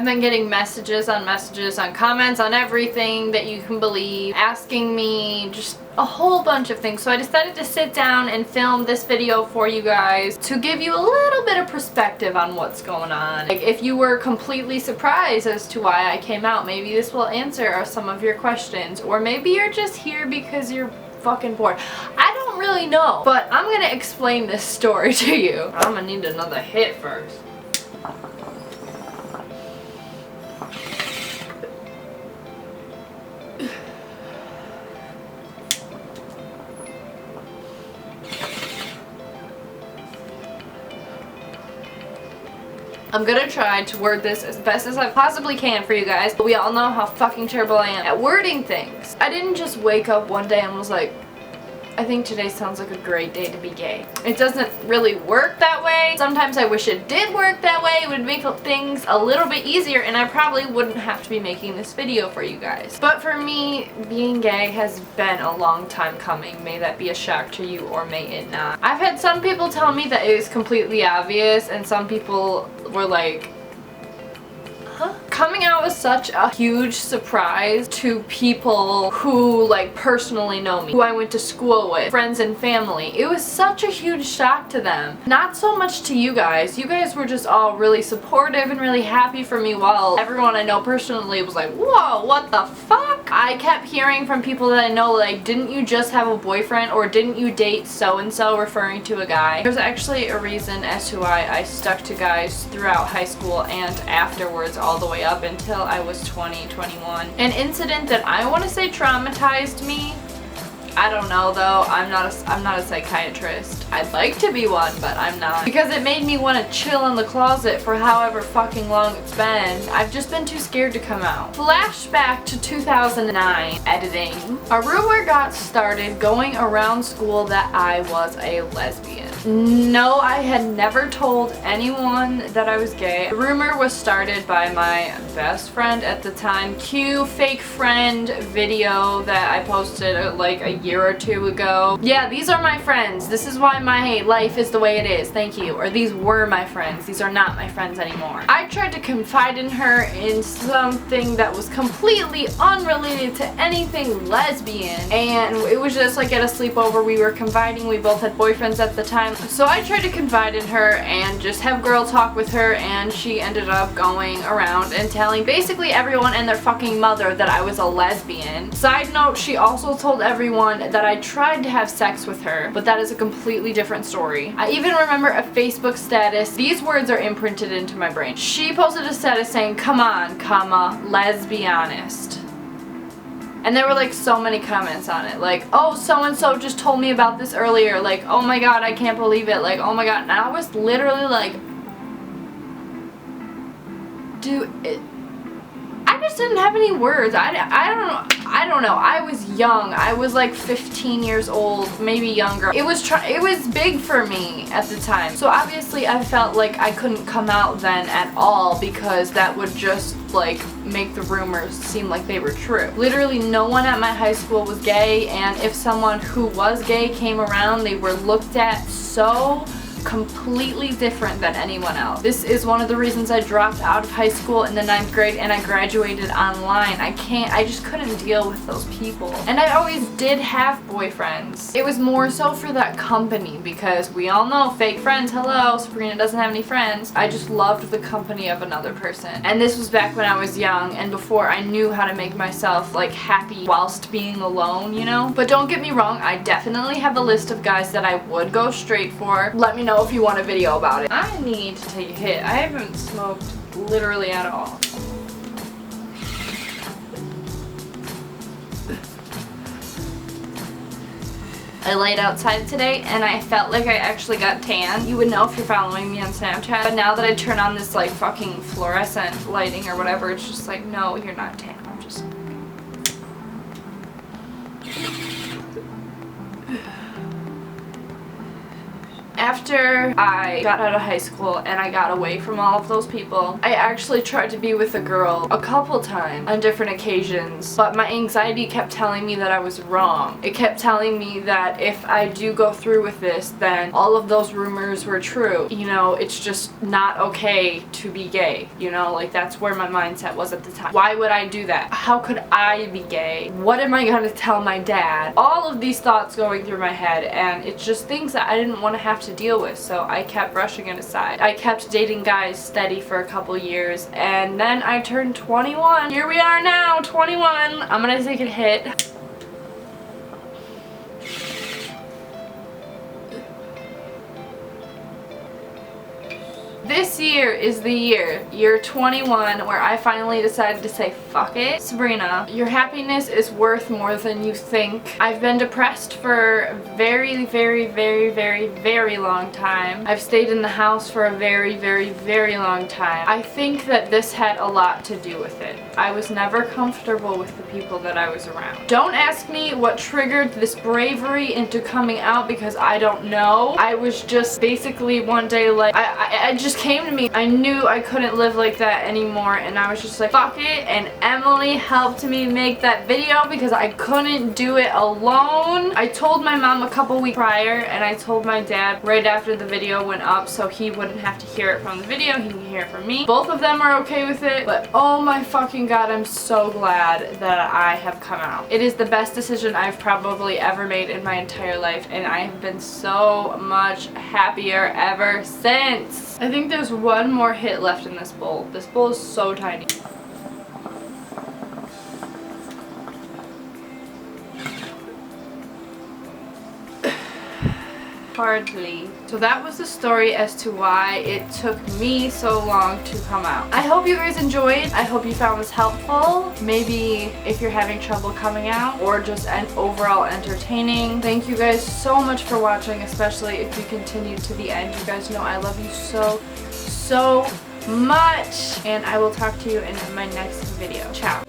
been getting messages on comments on everything that you can believe, asking me just a whole bunch of things. So I decided to sit down and film this video for you guys to give you a little bit of perspective on what's going on. Like, if you were completely surprised as to why I came out, maybe this will answer some of your questions. Or maybe you're just here because you're fucking bored. I don't really know, but I'm gonna explain this story to you. I'm gonna need another hit first. I'm gonna try to word this as best as I possibly can for you guys, but we all know how fucking terrible I am at wording things. I didn't just wake up one day and was like, I think today sounds like a great day to be gay. It doesn't really work that way. Sometimes I wish it did work that way. It would make things a little bit easier and I probably wouldn't have to be making this video for you guys. But for me, being gay has been a long time coming. May that be a shock to you or may it not. I've had some people tell me that it was completely obvious and some people were like, huh? Coming out was such a huge surprise to people who like personally know me, who I went to school with, friends and family. It was such a huge shock to them. Not so much to you guys. You guys were just all really supportive and really happy for me, while everyone I know personally was like, whoa, what the fuck? I kept hearing from people that I know, like, didn't you just have a boyfriend, or didn't you date so-and-so, referring to a guy. There's actually a reason as to why I stuck to guys throughout high school and afterwards, all the way up until I was 20, 21. An incident that I want to say traumatized me. I don't know though. I'm not a psychiatrist. I'd like to be one, but I'm not. Because it made me want to chill in the closet for however fucking long it's been. I've just been too scared to come out. Flashback to 2009, editing. A rumor got started going around school that I was a lesbian. No, I had never told anyone that I was gay. The rumor was started by my best friend at the time. Cue fake friend video that I posted like a year or two ago. Yeah, these are my friends. This is why my life is the way it is. Thank you. Or these were my friends. These are not my friends anymore. I tried to confide in her in something that was completely unrelated to anything lesbian. And it was just like at a sleepover. We were confiding. We both had boyfriends at the time. So I tried to confide in her and just have girl talk with her, and she ended up going around and telling basically everyone and their fucking mother that I was a lesbian. Side note, she also told everyone that I tried to have sex with her, but that is a completely different story. I even remember a Facebook status. These words are imprinted into my brain. She posted a status saying, "Come on, comma, let's be honest." And there were like so many comments on it, like, oh, so-and-so just told me about this earlier, like, oh my god, I can't believe it, like, oh my god. And I was literally like, dude, I just didn't have any words. I don't know. I was young. I was like 15 years old, maybe younger. It was big for me at the time. So obviously I felt like I couldn't come out then at all, because that would just like make the rumors seem like they were true. Literally no one at my high school was gay, and if someone who was gay came around, they were looked at so completely different than anyone else. This is one of the reasons I dropped out of high school in the 9th grade and I graduated online. I just couldn't deal with those people. And I always did have boyfriends. It was more so for that company, because we all know fake friends, hello, Sabrina doesn't have any friends. I just loved the company of another person. And this was back when I was young and before I knew how to make myself like happy whilst being alone, you know? But don't get me wrong, I definitely have a list of guys that I would go straight for. Let me know if you want a video about it. I need to take a hit. I haven't smoked literally at all. I laid outside today and I felt like I actually got tan. You would know if you're following me on Snapchat. But now that I turn on this like fucking fluorescent lighting or whatever, it's just like, no, you're not tan. I'm just... After I got out of high school and I got away from all of those people, I actually tried to be with a girl a couple times on different occasions, but my anxiety kept telling me that I was wrong. It kept telling me that if I do go through with this, then all of those rumors were true. You know, it's just not okay to be gay. You know, like that's where my mindset was at the time. Why would I do that? How could I be gay? What am I gonna tell my dad? All of these thoughts going through my head, and it's just things that I didn't want to have to deal with, so I kept brushing it aside. I kept dating guys steady for a couple years, and then I turned 21. Here we are now, 21. I'm gonna take a hit. This year is the year 21, where I finally decided to say, fuck it. Sabrina, your happiness is worth more than you think. I've been depressed for a very, very, very, very, very long time. I've stayed in the house for a very, very, very long time. I think that this had a lot to do with it. I was never comfortable with the people that I was around. Don't ask me what triggered this bravery into coming out, because I don't know. I was just basically one day like, I just came to me. I knew I couldn't live like that anymore, and I was just like, fuck it. And Emily helped me make that video because I couldn't do it alone. I told my mom a couple weeks prior, and I told my dad right after the video went up, so he wouldn't have to hear it from the video, he can hear it from me. Both of them are okay with it, but oh my fucking god, I'm so glad that I have come out. It is the best decision I've probably ever made in my entire life, and I have been so much happier ever since. I think there's one more hit left in this bowl. This bowl is so tiny. Hardly. So that was the story as to why it took me so long to come out. I hope you guys enjoyed. I hope you found this helpful. Maybe if you're having trouble coming out, or just overall entertaining. Thank you guys so much for watching, especially if you continue to the end. You guys know I love you so, so much. And I will talk to you in my next video. Ciao.